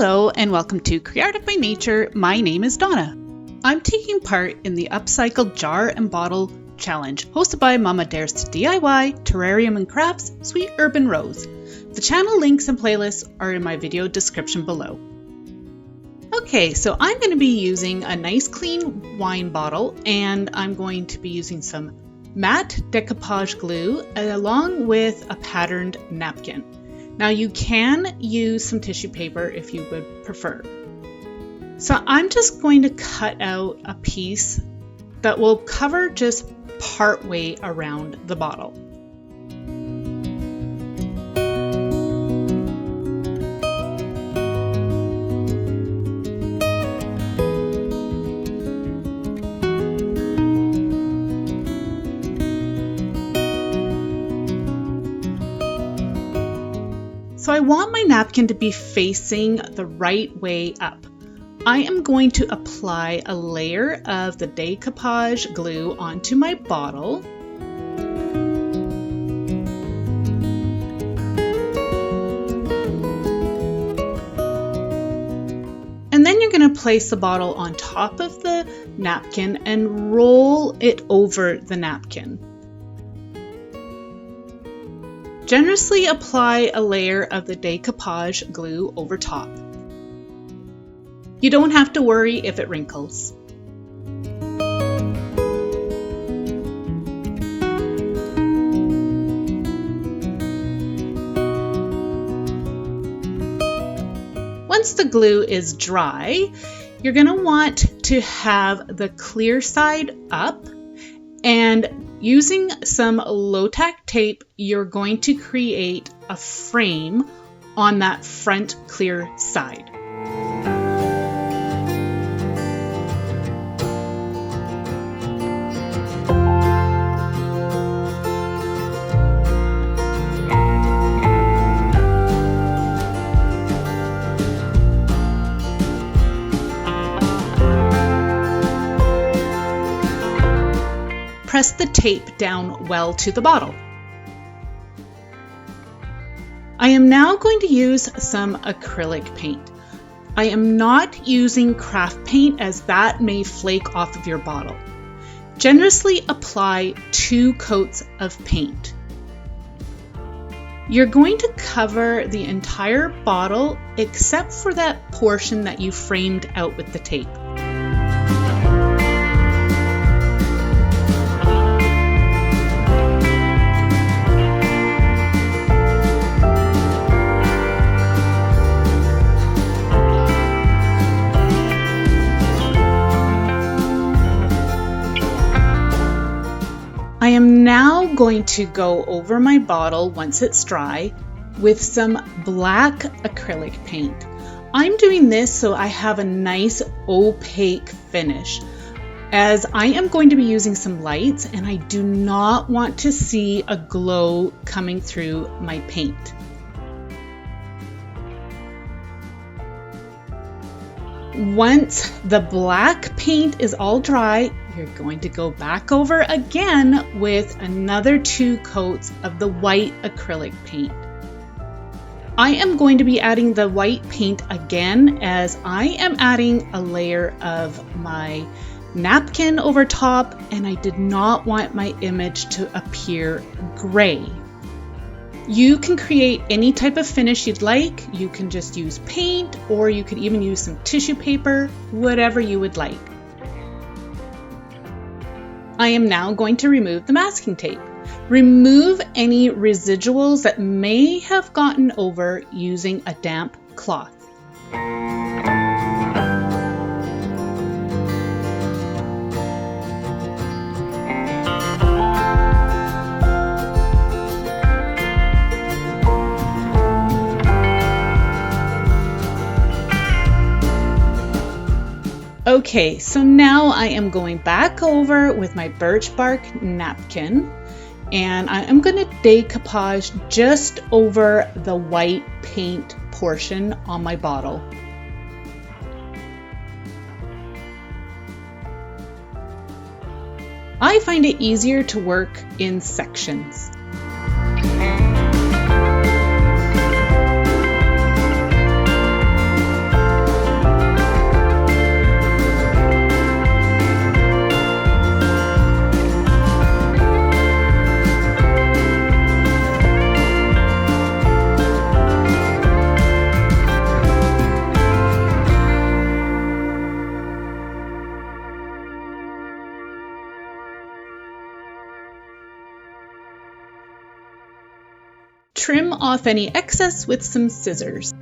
Hello and welcome to Creative by Nature. My name is Donna. I'm taking part in the Upcycled Jar and Bottle Challenge hosted by Mama Dares to DIY, Terrarium Crafts, Sweet Urban Rose. The channel links and playlists are in my video description below. Okay, so I'm going to be using a nice clean wine bottle and I'm going to be using some matte decoupage glue along with a patterned napkin. Now you can use some tissue paper if you would prefer. So I'm just going to cut out a piece that will cover just part way around the bottle. So I want my napkin to be facing the right way up. I am going to apply a layer of the decoupage glue onto my bottle. And then you're going to place the bottle on top of the napkin and roll it over the napkin. Generously apply a layer of the decoupage glue over top. You don't have to worry if it wrinkles. Once the glue is dry, you're going to want to have the clear side up, and using some low-tack tape, you're going to create a frame on that front clear side. Press the tape down well to the bottle. I am now going to use some acrylic paint. I am not using craft paint as that may flake off of your bottle. Generously apply 2 coats of paint. You're going to cover the entire bottle except for that portion that you framed out with the tape. I am now going to go over my bottle once it's dry with some black acrylic paint. I'm doing this so I have a nice opaque finish, as I am going to be using some lights and I do not want to see a glow coming through my paint. Once the black paint is all dry, you're going to go back over again with another 2 coats of the white acrylic paint. I am going to be adding the white paint again as I am adding a layer of my napkin over top, and I did not want my image to appear gray. You can create any type of finish you'd like. You can just use paint, or you could even use some tissue paper, whatever you would like. I am now going to remove the masking tape. Remove any residuals that may have gotten over using a damp cloth. Okay, so now I am going back over with my birch bark napkin, and I am going to decoupage just over the white paint portion on my bottle. I find it easier to work in sections. trim off any excess with some scissors.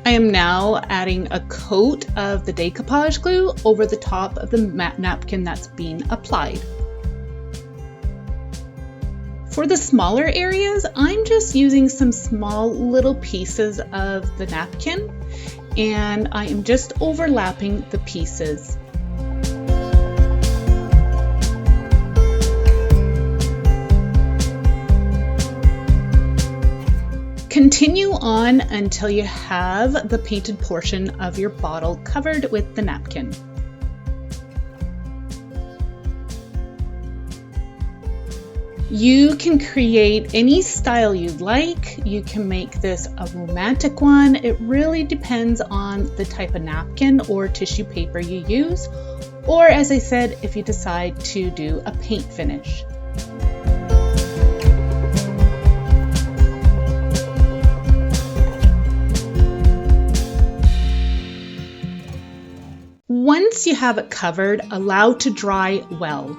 I am now adding a coat of the decoupage glue over the top of the napkin that's being applied. For the smaller areas, I'm just using some small little pieces of the napkin, and I am just overlapping the pieces. Continue on until you have the painted portion of your bottle covered with the napkin. You can create any style you like. You can make this a romantic one. It really depends on the type of napkin or tissue paper you use, or as I said, if you decide to do a paint finish. Once you have it covered, allow to dry well.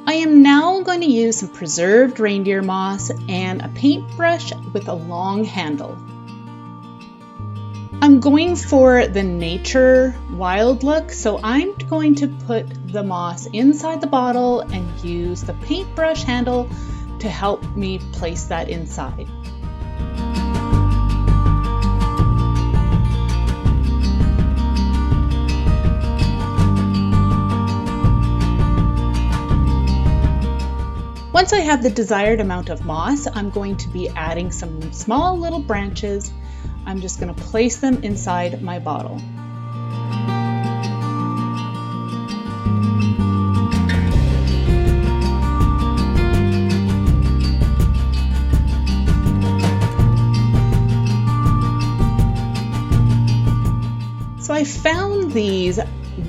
I am now going to use some preserved reindeer moss and a paintbrush with a long handle. I'm going for the nature wild look, so I'm going to put the moss inside the bottle and use the paintbrush handle to help me place that inside. Once I have the desired amount of moss, I'm going to be adding some small little branches. I'm just going to place them inside my bottle. So I found these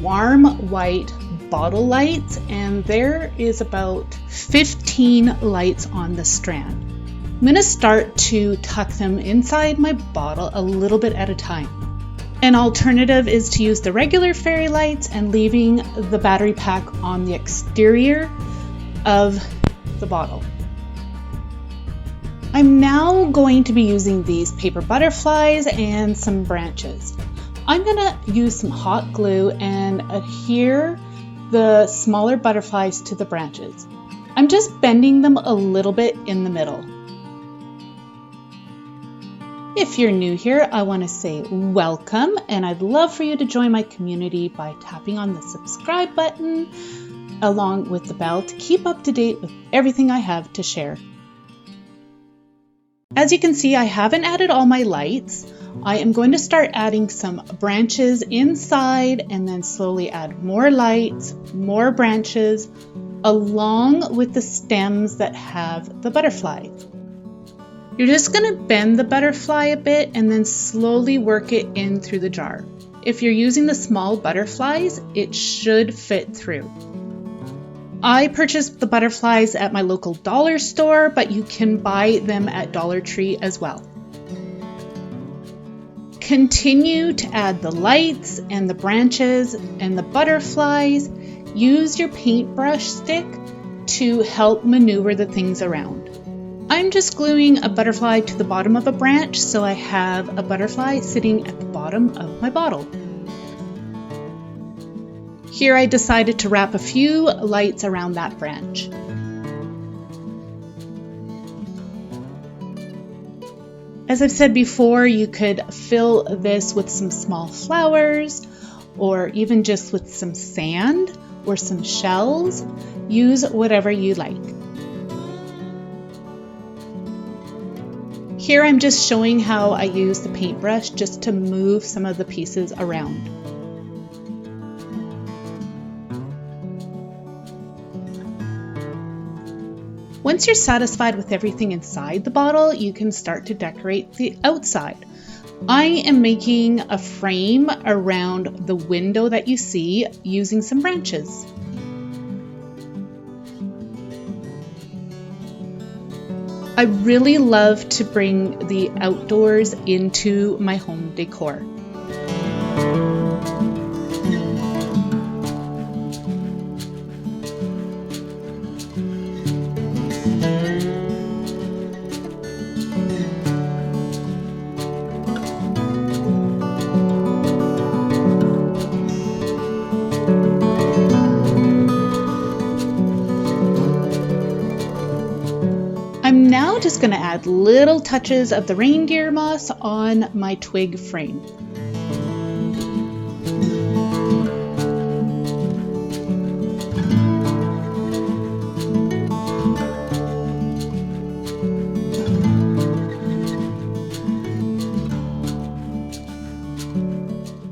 warm white bottle lights, and there is about 15 lights on the strand. I'm going to start to tuck them inside my bottle a little bit at a time. An alternative is to use the regular fairy lights and leaving the battery pack on the exterior of the bottle. I'm now going to be using these paper butterflies and some branches. I'm going to use some hot glue and adhere the smaller butterflies to the branches. I'm just bending them a little bit in the middle. If you're new here, I want to say welcome, and I'd love for you to join my community by tapping on the subscribe button along with the bell to keep up to date with everything I have to share. As you can see, I haven't added all my lights. I am going to start adding some branches inside and then slowly add more lights, more branches, along with the stems that have the butterflies. You're just going to bend the butterfly a bit and then slowly work it in through the jar. If you're using the small butterflies, it should fit through. I purchased the butterflies at my local dollar store, but you can buy them at Dollar Tree as well. Continue to add the lights and the branches and the butterflies. Use your paintbrush stick to help maneuver the things around. I'm just gluing a butterfly to the bottom of a branch, so I have a butterfly sitting at the bottom of my bottle. Here I decided to wrap a few lights around that branch. As I've said before, you could fill this with some small flowers or even just with some sand or some shells. Use whatever you like. Here I'm just showing how I use the paintbrush just to move some of the pieces around. Once you're satisfied with everything inside the bottle, you can start to decorate the outside. I am making a frame around the window that you see using some branches. I really love to bring the outdoors into my home decor. I'm now just going to add little touches of the reindeer moss on my twig frame.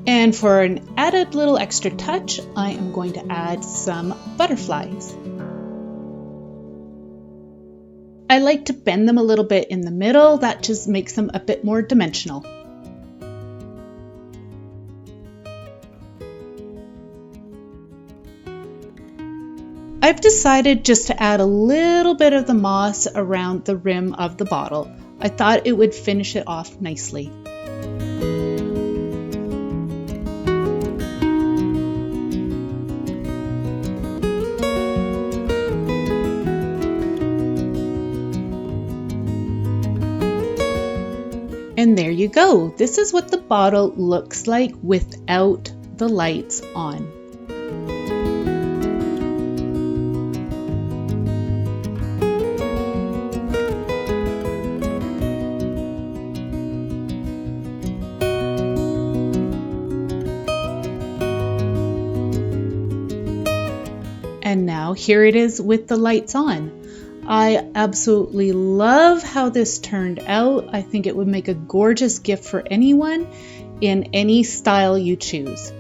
And for an added little extra touch, I am going to add some butterflies. I like to bend them a little bit in the middle, that just makes them a bit more dimensional. I've decided just to add a little bit of the moss around the rim of the bottle. I thought it would finish it off nicely. And there you go. This is what the bottle looks like without the lights on. And now here it is with the lights on. I absolutely love how this turned out. I think it would make a gorgeous gift for anyone in any style you choose.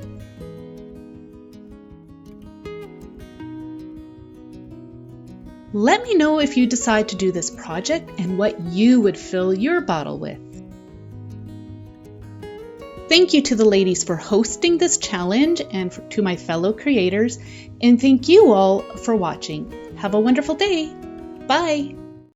Let me know if you decide to do this project and what you would fill your bottle with. Thank you to the ladies for hosting this challenge and to my fellow creators, and thank you all for watching. Have a wonderful day. Bye!